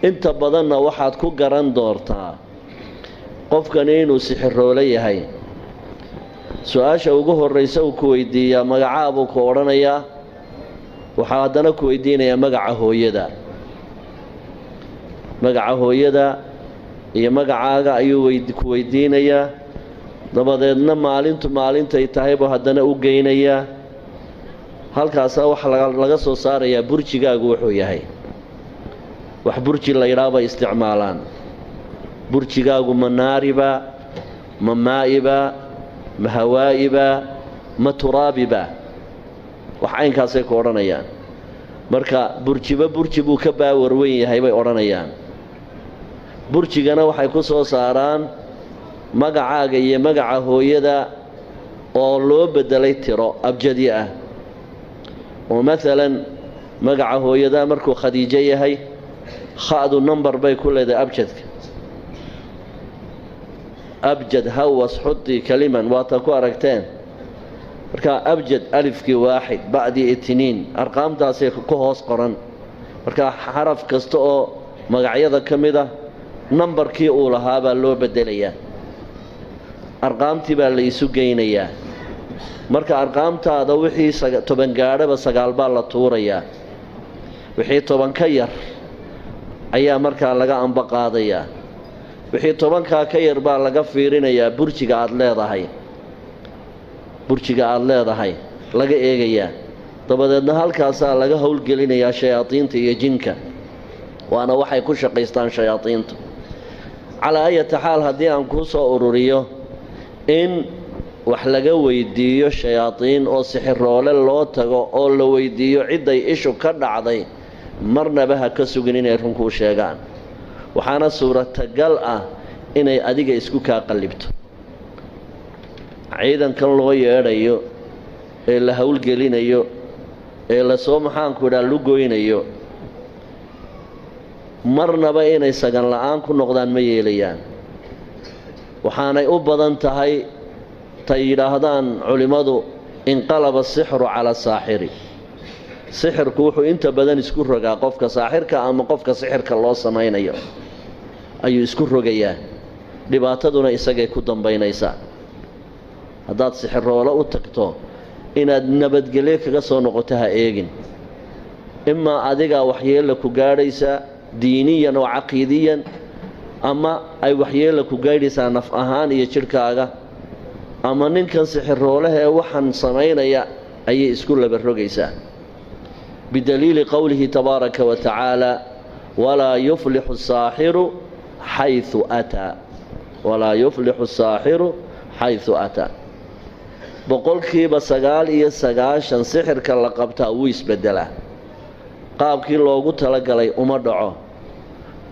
inta badanna waxaad ku garan doortaa qofkan inuu sixiroole yahay su-aasha ugu horreysa uu ku weydiiyaa magacaa buu ku odhanayaa waxaa haddana ku weydiinayaa magaca hooyada iyo magacaaga ayuu ku weydiinayaa dabadeedna maalintay tahaybu haddana u geynayaa halkaasaa waxa laga soo saarayaa burjigaagu wuxuu yahay wax burji la yidhaah bay isticmaalaan burjigaagu ma naariba ma maa'iba ma hawaa'iba ma turaabiba wax caynkaasay ku odhanayaan marka burjiba burji buu ka baawar weyn yahay bay odhanayaan burjigana waxay ku soo saaraan magacaaga iyo magaca hooyada oo loo bedelay tiro abjadi ah oo maalan magaca hooyada markuu khadiijo yahay kha'du number bay ku leedahay abjadka abjad hawas xudi kaliman waata ku aragteen marka abjad alifkii waaxid bacdii itniin arqaamtaasay ku hoos qoran marka xaraf kasta oo magacyada ka mid ah numbarkii uu lahaa baa loo bedelayaa arqaamtii baa la isu geynayaa marka arqaamtaada wixii 10 gaadhaba 9 baa la tuurayaa wixii 10 ka yar ayaa markaa laga amba qaadayaa wixii 10kaa ka yar baa laga fiirinayaa burjiga aad leedahay laga eegayaa dabadeedna halkaasaa laga howlgelinayaa shayaadiinta iyo jinka waana waxay ku shaqaystaan shayaadiintu calaa ayati xaal haddii aan kuu soo ururiyo in wax laga weydiiyo shayaadiin oo sixiroole loo tago oo la weydiiyo cidday ishu ka dhacday marnaba ha ka sugin inay run kuu sheegaan waxaana suuratagal ah inay adiga isku kaa qallibto ciidankan loo yeedhayo ee la howlgelinayo ee lasoo maxaanku idhaa lugoynayo marnaba inay sagan la'aan ku noqdaan ma yeelayaan waxaanay u badan tahay tay yidhaahdaan culimmadu inqalaba asixru cala saaxiri sixirku wuxuu inta badan isku rogaa qofka saaxirka ama qofka sixirka loo samaynayo ayuu isku rogayaa dhibaataduna isagay ku dambaynaysaa haddaad sixiroole u tagto inaad nabadgelyo kaga soo noqoto ha eegin imaa adigaa waxyeella ku gaadhaysaa diiniyan oo caqiidiyan ama ay waxyeella ku gaadhaysaa naf ahaan iyo jidhkaaga ama ninkan sixiroolaha ee waxaan samaynaya ayay isku laba rogaysaa bidaliili qowlihi tabaaraka wa tacaala walaa yuflixu asaaxiru xayثu ataa boqolkiiba 99 sixirka la qabtaa wuu isbedelaa qaabkii loogu talagalay uma dhaco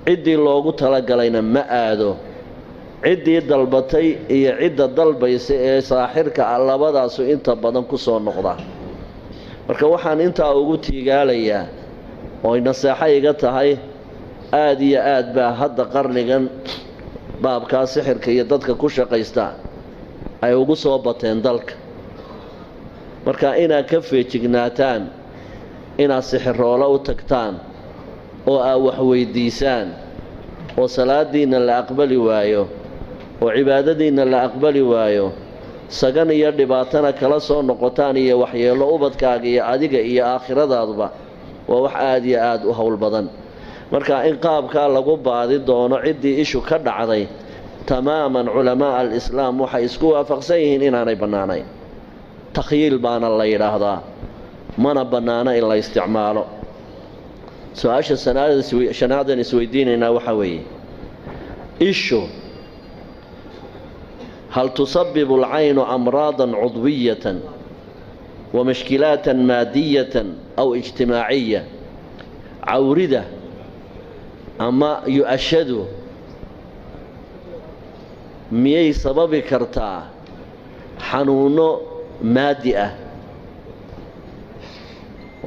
ciddii loogu talagalayna ma aado ciddii dalbatay iyo cidda dalbaysa ee saaxirka ah labadaasu inta badan ku soo noqda marka waxaan intaa ugu tiigaalayaa oo naseexo iga tahay aad iyo aad baa hadda qarnigan baabkaa sixirka iyo dadka ku shaqaysta ay ugu soo bateen dalka marka inaad ka feejignaataan inaad sixiroole u tagtaan oo aad wax weydiisaan oo salaadiinna la aqbali waayo oo cibaadadiinna la aqbali waayo sagan iyo dhibaatana kala soo noqotaan iyo waxyeello ubadkaaga iyo adiga iyo aakhiradaadba waa wax aad iyo aad u howl badan marka in qaabkaa lagu baadi doono ciddii ishu ka dhacday tamaaman culamaa alislaam waxay isku waafaqsan yihiin inaanay bannaanayn takhyiil baana la yidhaahdaa mana bannaano in la isticmaalo su-aasha shanaadan isweydiinaynaa waxaa weeye ishu hal tusabibu alcaynu amraadan cudwiyatan wa mashkilaatan maadiyatan aw ijtimaaciya cawrida ama yu-ashadu miyay sababi kartaa xanuuno maadi ah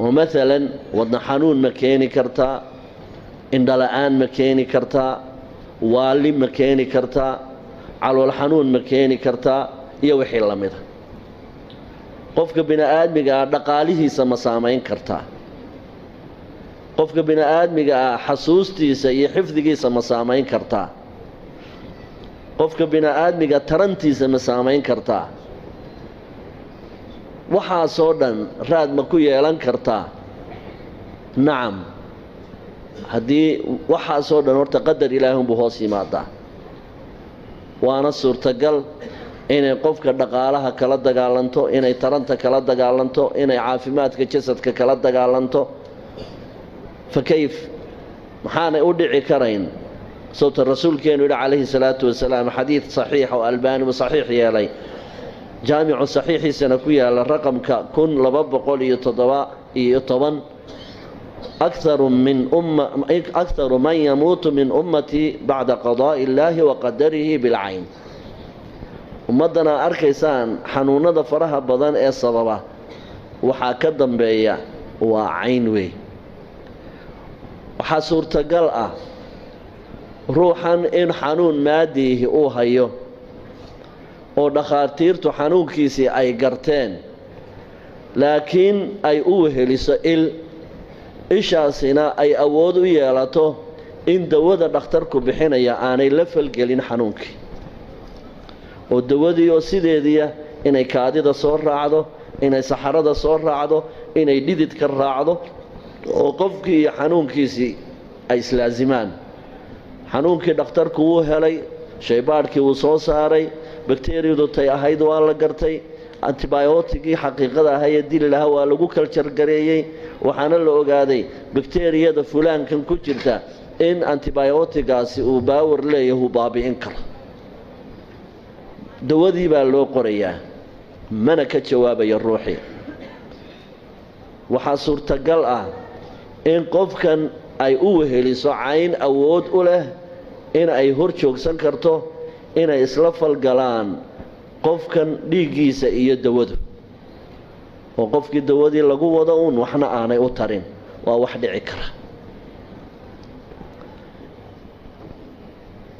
oo maalan wadna xanuun ma keeni kartaa indhala-aan ma keeni kartaa waali ma keeni kartaa calool xanuun ma keeni kartaa iyo wixii la mida qofka bini'aadmiga dhaqaalihiisa ma saamayn kartaa qofka bini'aadmiga xasuustiisa iyo xifdigiisa ma saamayn kartaa qofka bini'aadmiga tarantiisa ma saamayn kartaa waxaasoo dhan raad ma ku yeelan kartaa nacam haddii waxaasoo dhan horta qadar ilaahi unbuu hoos yimaadaa waana suurtagal inay qofka dhaqaalaha kala dagaalanto inay taranta kala dagaalanto inay caafimaadka jasadka kala dagaalanto fakayf maxaanay u dhici karayn sababta rasuulkeenu yidhi calayhi salaatu wasalaam xadiid saxiix oo albaani mu saxiix yeelay jaamicu saxiixiisana ku yaala raqamka 1217 أكثر من يموت من أمتي بعد قضاء الله وقدره بالعين ummadana arkaysaan xanuunada faraha badan ee sababa waxa ka dambeeya waa cayn weey waxa suurtagal ah ruuxan in xanuun maadihi uu hayo oo dhakhaatiirtu xanuunkiisii ay garteen laakiin ay u weheliso ishaasina ay awood u yeelato in dawada dhakhtarku bixinaya aanay la falgelin xanuunkii oo dawadii oo sideediya inay kaadida soo raacdo inay saxarada soo raacdo inay dhididka raacdo oo qofkii iyo xanuunkiisii ay islaazimaan xanuunkii dhakhtarku wuu helay shaybaadhkii wuu soo saaray bakteeriyadu tay ahayd waa la gartay antibiyootigii xaqiiqada ahaa ee dili lahaa waa lagu kaljargareeyey waxaana la ogaaday bakteeriyada fulaankan ku jirta in antibiyootigaasi uu baawar leeyahay uu baabi'in karo dawadii baa loo qorayaa mana ka jawaabaya ruuxii waxaa suurtagal ah in qofkan ay u weheliso cayn awood u leh in ay hor joogsan karto inay isla falgalaan qofkan dhiiggiisa iyo dawadu oo qofkii dawadii lagu wado uun waxna aanay u tarin waa wax dhici kara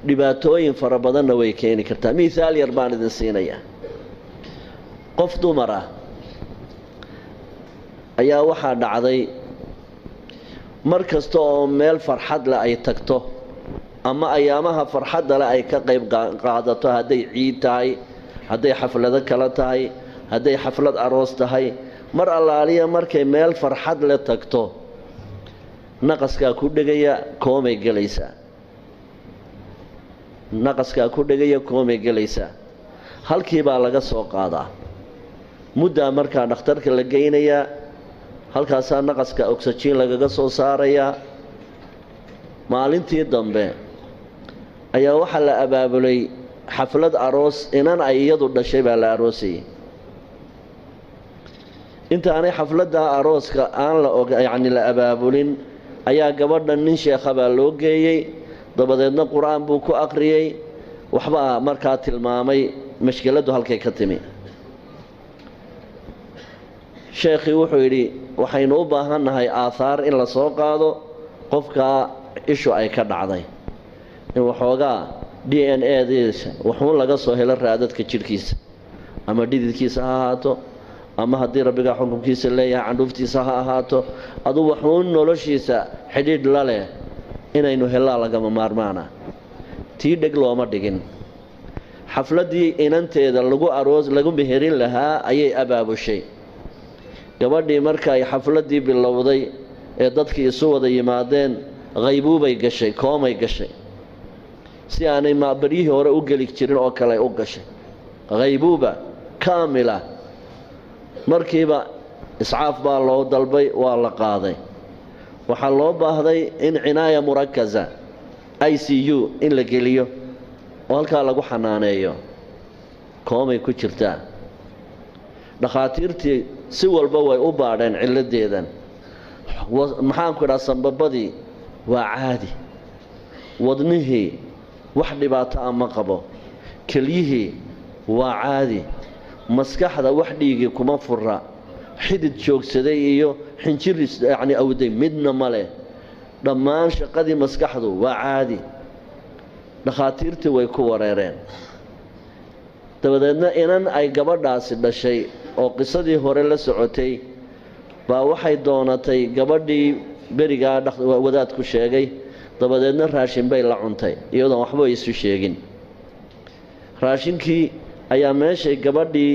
dhibaatooyin fara badanna way keeni kartaa miisaal yar baan idin siinayaa qof dumar ah ayaa waxaa dhacday mar kasta oo meel farxad leh ay tagto ama ayaamaha farxadda leh ay ka qayb qaadato hadday ciid tahay hadday xaflado kala tahay hadday xaflad aroos tahay mar allaaliya markay meel farxad leh tagto naqaskaa ku dhegaya koomay gelaysaa naqaskaa ku dhegaya koomay gelaysaa halkii baa laga soo qaadaa muddaa markaa dhakhtarka la geynayaa halkaasaa naqaska oxygen lagaga soo saarayaa maalintii dambe ayaa waxaa la abaabulay xaflad aroos inan ay iyadu dhashay baa la aroosayay intaanay xafladda arooska aan la abaabulin ayaa gabadha nin sheekha baa loo geeyey dabadeedna qur-aan buu ku aqriyey waxbaa markaa tilmaamay mashkiladdu halkay ka timi sheekhii wuxuu yidhi waxaynu u baahannahay aahaar in la soo qaado qofkaa ishu ay ka dhacday in waxoogaa d n a diisa wuxuun laga soo helo raadadka jidhkiisa ama dhididkiisa ha ahaato ama haddii rabbigaa xukunkiisa leeyahay candhuuftiisa ha ahaato aduu waxuun noloshiisa xidhiidh la leh inaynu helaa lagama maarmaana tii dheg looma dhigin xafladdii inanteeda lagu meherin lahaa ayay abaabushay gabadhii marka ay xafladdii bilowday ee dadkii isu wada yimaadeen qaybuubay gashay koomay gashay si aanay baryihii hore u geli jirin oo kale u gashay qaybuuba kaamila markiiba iscaaf baa loo dalbay waa la qaaday waxaa loo baahday in cinaaya murakaza ICU in la geliyo oo halkaa lagu xanaaneeyo koomay ku jirtaa dhakhaatiirtii si walba way u baadheen ciladeedan maxaanku idhaa sanbabadii waa caadi wadnihii wax dhibaato ah ma qabo kelyihii waa caadi maskaxda wax dhiigii kuma fura xidid joogsaday iyo xinjir yacni awday midna ma leh dhammaan shaqadii maskaxdu waa caadi dhakhaatiirtii way ku wareereen dabadeedna inan ay gabadhaasi dhashay oo qisadii hore la socotay baa waxay doonatay gabadhii berigaa wadaadku sheegay dabadeedna raashin bay la cuntay iyadoon waxba isu sheegin raashinkii ayaa meeshay gabadhii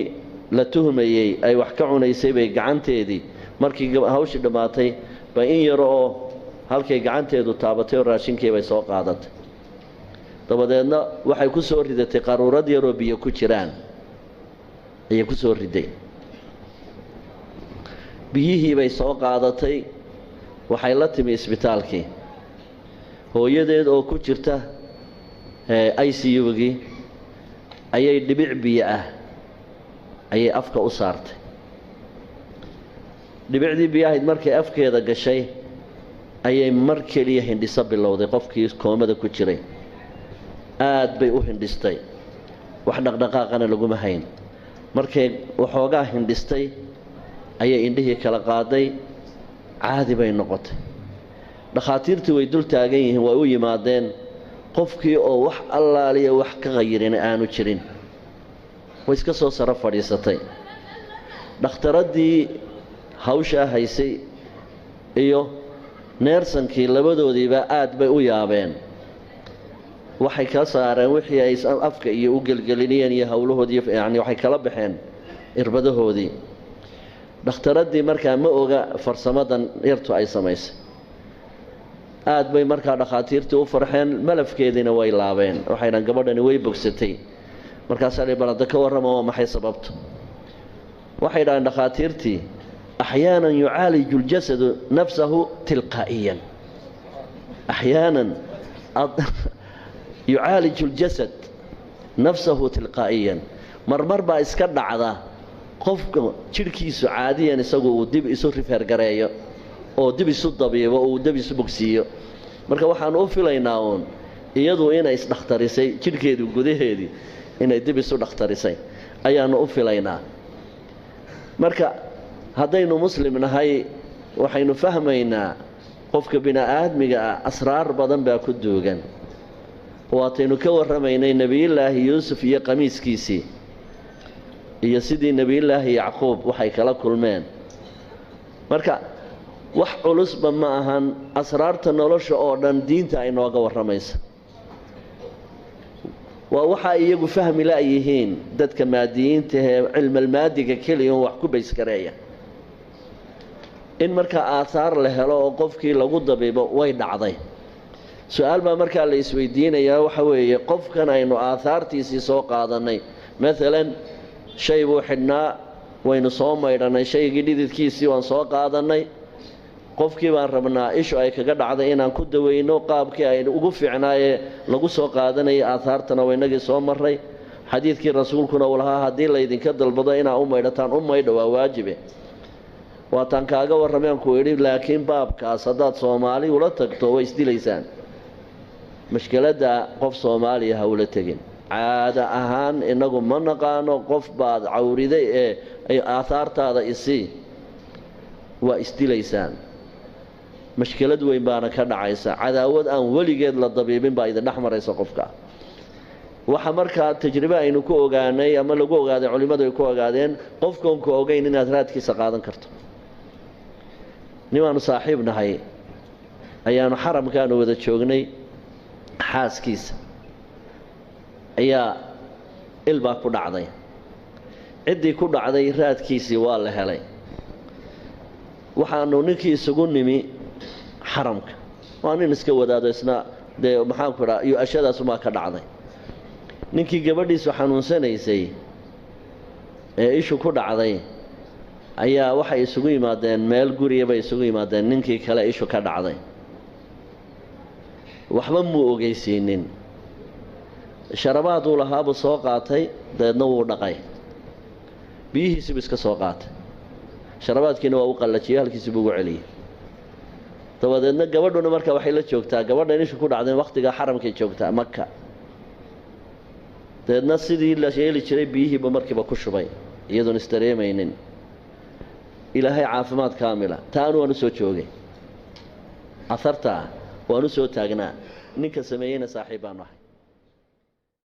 la tuhmayey ay wax ka cunaysay bay gacanteedii markii hawshii dhammaatay bay in yar oo halkay gacanteedu taabatay oo raashinkii bay soo qaadatay dabadeedna waxay ku soo ridatay qaruurad yaroo biyo ku jiraan ayay ku soo riday biyihii bay soo qaadatay waxay la timi isbitaalkii hooyadeed oo ku jirta ICU-gii ayay dhibic biyo ah ayay afka u saartay dhibicdii biyahayd markay afkeeda gashay ayay mar keliya hindhiso bilowday qofkii koomada ku jiray aad bay u hindhistay wax dhaqdhaqaaqana laguma hayn markay waxoogaa hindhistay ayay indhihii kala qaaday caadi bay noqotay dhakhaatiirtii way dul taagan yihiin way u yimaadeen qofkii oo wax allaaliya wax ka qayirin aanu jirin way iska soo saro fadhiisatay dhakhtaraddii hawshaa haysay iyo neersankii labadoodiiba aad bay u yaabeen waxay ka saareen wixii ay afka iyo u gelgelinayeen iyo howlahoodii yani waxay kala baxeen irbadahoodii dhakhtaraddii markaa ma oga farsamadan yartu ay samaysay aad bay markaa dhakhaatiirtii u farxeen malafkeediina way laabeen waxay dhahan gabadhani way bogsatay markaasaa la balada ka warrama waa maxay sababtu waxay dhahaan dhakhaatiirtii أحيانا يعالج الجسد نفسه تلقائيا أحيانا يعالج الجسد نفسه تلقائيا مرمر با اسكا دعدا قفك جيركيسو عاديا isagoo dib isu rifergareeyo oo dib isu dabiibo oo dib isu bogsiyo marka waxaan u filaynaa iyadoo inay isdhakhtarisay jirkeedu gudaheedii inay dib isu dhakhtarisay ayaanu u filaynaa marka haddaynu muslim nahay waxaynu fahmaynaa qofka bini'aadmiga ah asraar badan baa ku duugan waataynu ka warramaynay nebiyullaahi yuusuf iyo qamiiskiisii iyo sidii nebiyullaahi yacquub waxay kala kulmeen marka wax culusba ma ahan asraarta nolosha oo dhan diinta ay nooga warramaysa waa waxa iyagu fahmi la'yihiin dadka maadiyiinta ee cilmalmaadiga keliya wax ku bayskareeya in marka aasaar la helo oo qofkii lagu dabiibo way dhacday su'aal baa markaa la isweydiinayaa waxa weeye qofkan aynu aasaartiisii soo qaadanay maalan shay buu xidhnaa waynu soo maydhanay shaygii dhididkiisii waan soo qaadanay qofkii baan rabnaa ishu ay kaga dhacday inaan ku daweyno qaabkii ay ugu fiicnaayee lagu soo qaadanayay aasaartana waynagii soo maray xadiidkii rasuulkuna uu lahaa haddii laydinka dalbado inaa u maydhataan u maydho waa waajibe waataan kaaga warrameen ku idhi laakiin baabkaas haddaad soomaali ula tagto way isdilaysaan mashkiladda qof soomaaliya ha ula tegin caada ahaan innagu ma naqaano qof baad cawriday ee aahaartaada isii waa isdilaysaan mashkilad weyn baana ka dhacaysa cadaawad aan weligeed la dabiibin baa idin dhex maraysa qofka waxa markaa tajribe aynu ku ogaanay ama lagu ogaaday culimmadu ay ku ogaadeen qofkoon ku ogeyn inaad raadkiisa qaadan karto nimaanu saaxiib nahay ayaanu xaramkaanu wada joognay xaaskiisa ayaa ilbaa ku dhacday ciddii ku dhacday raadkiisii waa la helay waxaanu ninkii isugu nimi xaramka waa nin iska wadaado isna dee maxaanku idhaa iyo ashadaasumaa ka dhacday ninkii gabadhiisu xanuunsanaysay ee ishu ku dhacday ayaa waxay isugu yimaadeen meel guriya bay isugu yimaadeen ninkii kale ishu ka dhacday waxba muu ogeysiinin sharabaaduu lahaabuu soo qaatay dabeedna wuu dhaqay biyihiisiibuu iska soo qaatay sharabaadkiina waa u qallajiyey halkiisii buu ugu celiyey dabadeedna gabadhuna marka waxay la joogtaa gabadhan ishu ku dhacdeen wakhtigaa xaramkay joogtaa maka dabeedna sidii la yeeli jiray biyihiiba markiiba ku shubay iyadoon isdareemaynin ilaahay caafimaad kaamila taanu waan u soo joogay asartaa waan u soo taagnaa ninka sameeyeyna saaxiib baan ahay